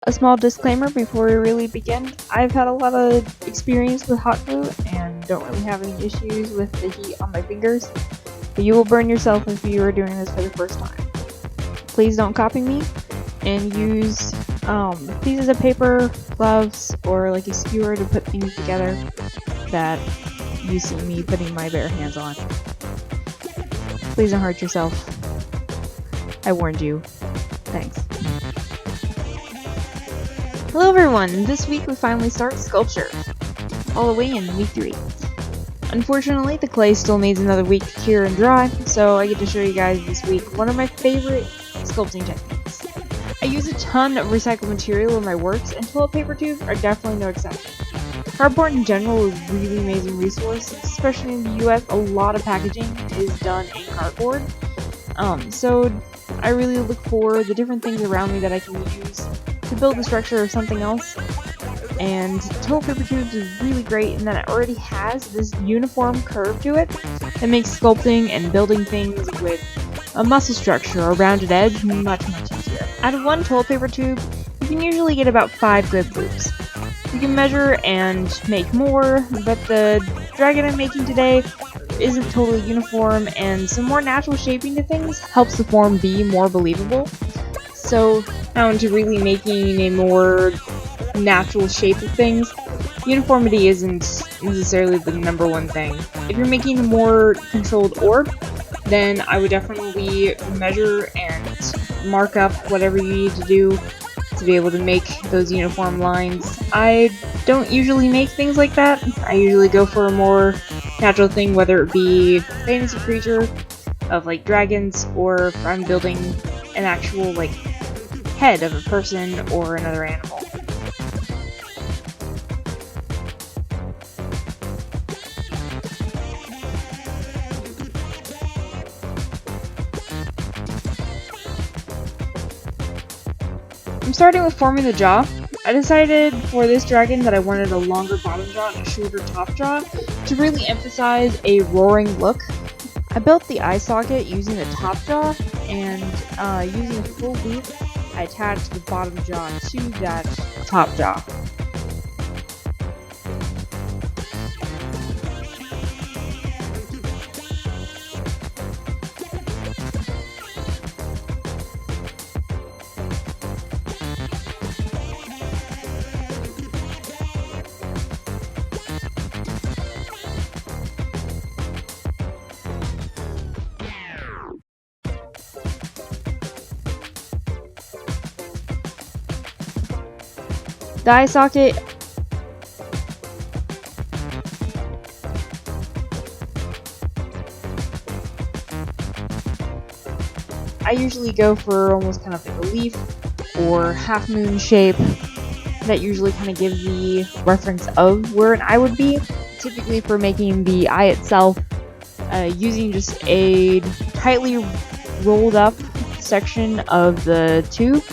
A small disclaimer before we really begin. I've had a lot of experience with hot glue and don't really have any issues with the heat on my fingers, but you will burn yourself if you are doing this for the first time. Please don't copy me and use pieces of paper, gloves, or like a skewer to put things together that you see me putting my bare hands on. Please don't hurt yourself. I warned you. Thanks. Hello everyone! This week we finally start sculpture, all the way in week 3. Unfortunately, the clay still needs another week to cure and dry, so I get to show you guys this week one of my favorite sculpting techniques. I use a ton of recycled material in my works, and toilet paper tubes are definitely no exception. Cardboard in general is a really amazing resource, especially in the US. A lot of packaging is done in cardboard, so I really look for the different things around me that I can use to build the structure of something else, and toilet paper tubes is really great in that it already has this uniform curve to it that makes sculpting and building things with a muscle structure or rounded edge much easier. Out of one toilet paper tube, you can usually get about 5 good loops. You can measure and make more, but the dragon I'm making today isn't totally uniform, and some more natural shaping to things helps the form be more believable. So, down to really making a more natural shape of things, uniformity isn't necessarily the number one thing. If you're making a more controlled orb, then I would definitely measure and mark up whatever you need to do to be able to make those uniform lines. I don't usually make things like that. I usually go for a more natural thing, whether it be a fantasy creature of like dragons, or if I'm building an actual like head of a person or another animal. I'm starting with forming the jaw. I decided for this dragon that I wanted a longer bottom jaw and a shorter top jaw to really emphasize a roaring look. I built the eye socket using the top jaw, and using a full loop, I attached the bottom jaw to that top jaw. The eye socket I usually go for almost kind of like a leaf or half moon shape that usually kind of gives the reference of where an eye would be. Typically for making the eye itself, using just a tightly rolled up section of the tube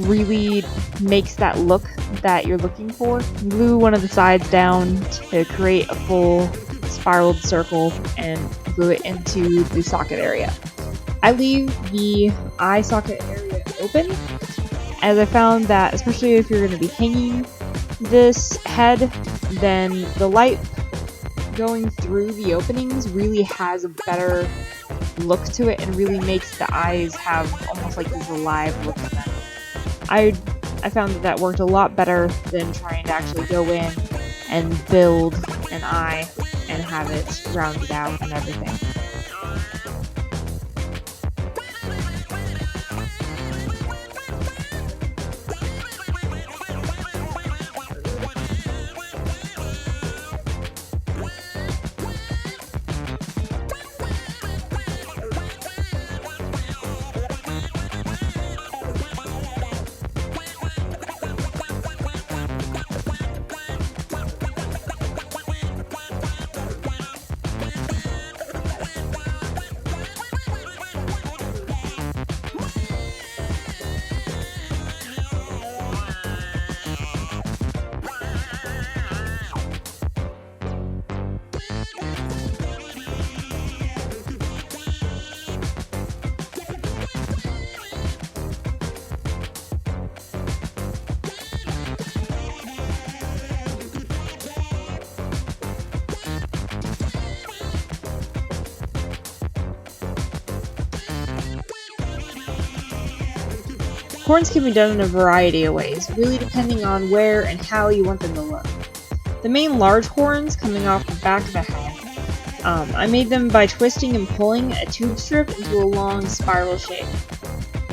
really makes that look that you're looking for. Glue one of the sides down to create a full spiraled circle and glue it into the socket area. I leave the eye socket area open, as I found that especially if you're going to be hanging this head, then the light going through the openings really has a better look to it and really makes the eyes have almost like this alive look to them. I found that worked a lot better than trying to actually go in and build an eye and have it rounded out and everything. Horns can be done in a variety of ways, really depending on where and how you want them to look. The main large horns coming off the back of the head, I made them by twisting and pulling a tube strip into a long spiral shape.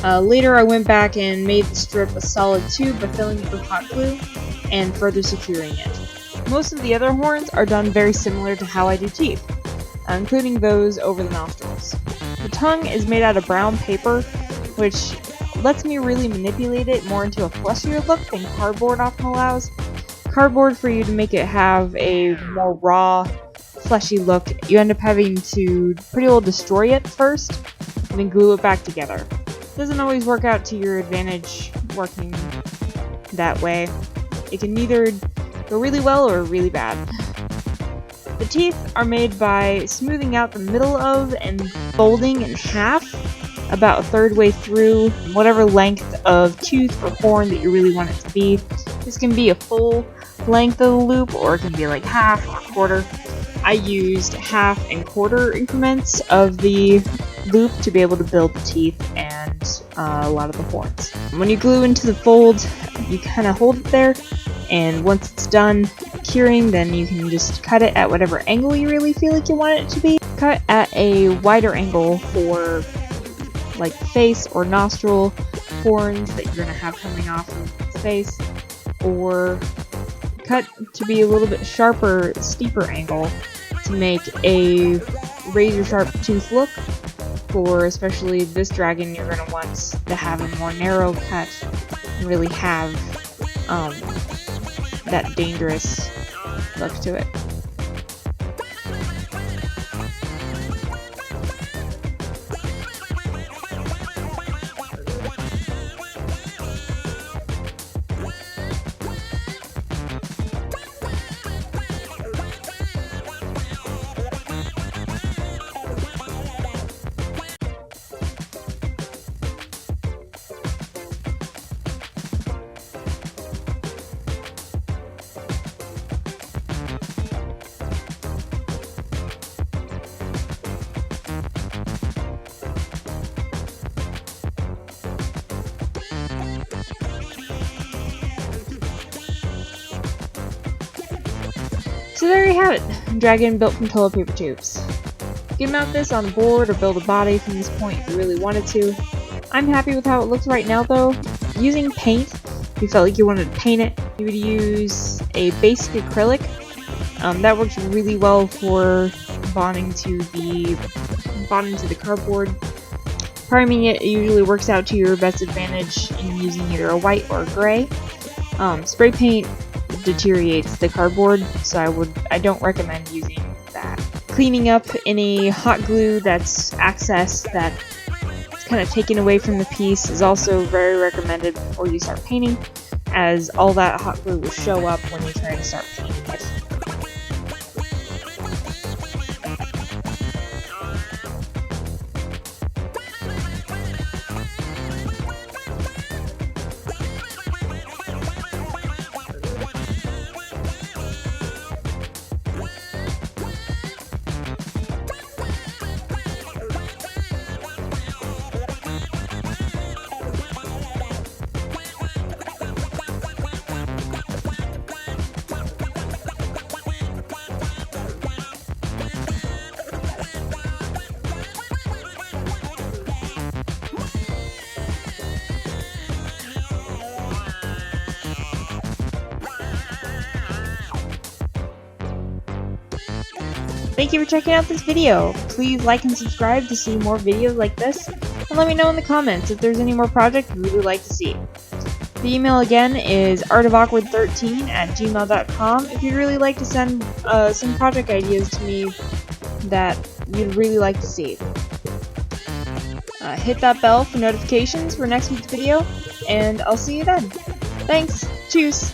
Later I went back and made the strip a solid tube by filling it with hot glue and further securing it. Most of the other horns are done very similar to how I do teeth, including those over the nostrils. The tongue is made out of brown paper, which lets me really manipulate it more into a fleshier look than cardboard often allows. Cardboard, for you to make it have a more raw, fleshy look, you end up having to pretty well destroy it first, and then glue it back together. It doesn't always work out to your advantage working that way. It can either go really well or really bad. The teeth are made by smoothing out the middle of and folding in half about a third way through whatever length of tooth or horn that you really want it to be. This can be a full length of the loop, or it can be like half or a quarter. I used half and quarter increments of the loop to be able to build the teeth and a lot of the horns. When you glue into the fold, you kind of hold it there, and once it's done curing, then you can just cut it at whatever angle you really feel like you want it to be. Cut at a wider angle for like the face or nostril horns that you're going to have coming off of the face, or cut to be a little bit sharper, steeper angle to make a razor sharp tooth look. For especially this dragon, you're going to want to have a more narrow cut and really have that dangerous look to it. So there you have it, dragon built from toilet paper tubes. You can mount this on a board or build a body from this point if you really wanted to. I'm happy with how it looks right now though. Using paint, if you felt like you wanted to paint it, you would use a basic acrylic. That works really well for bonding to the cardboard. Priming it usually works out to your best advantage in using either a white or a gray. Spray paint deteriorates the cardboard, so I don't recommend using that. Cleaning up any hot glue that's excess that's kind of taken away from the piece is also very recommended before you start painting, as all that hot glue will show up when you try to start painting it. Thank you for checking out this video. Please like and subscribe to see more videos like this, and let me know in the comments if there's any more projects you'd really like to see. The email again is artofawkward13@gmail.com if you'd really like to send some project ideas to me that you'd really like to see. Hit that bell for notifications for next week's video, and I'll see you then. Thanks. Tschüss.